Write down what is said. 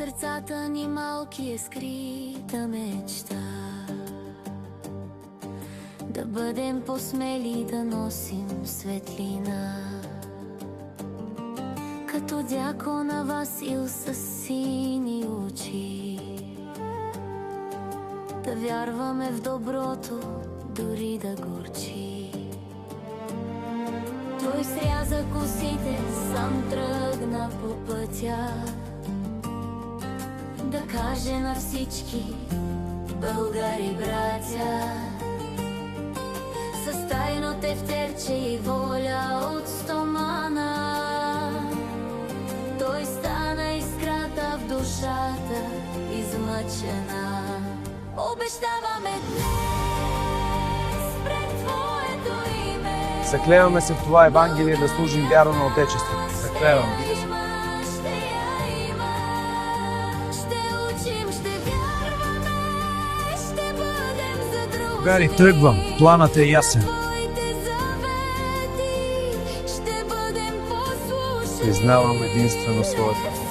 сърцата ни малки е скрита мечта. Да бъдем посмели, да носим светлина, като дякона Васил със сини очи. Да вярваме в доброто, дори да горчи. Той сряза косите, сам тръгна по пътя, да каже на всички българи братя, с тайно тефтерче и воля от стомана. Той стана искрата в душата, измъчена. Обещаваме днес пред Твоето име. Заклеваме се в това Евангелие да служим вярно на Отечеството. Заклеваме. Ще я има, ще учим, ще вярваме, ще бъдем за други. Гари, тръгвам. Планът е ясен. Твоите завети, ще бъдем послушни. Признавам единствено своята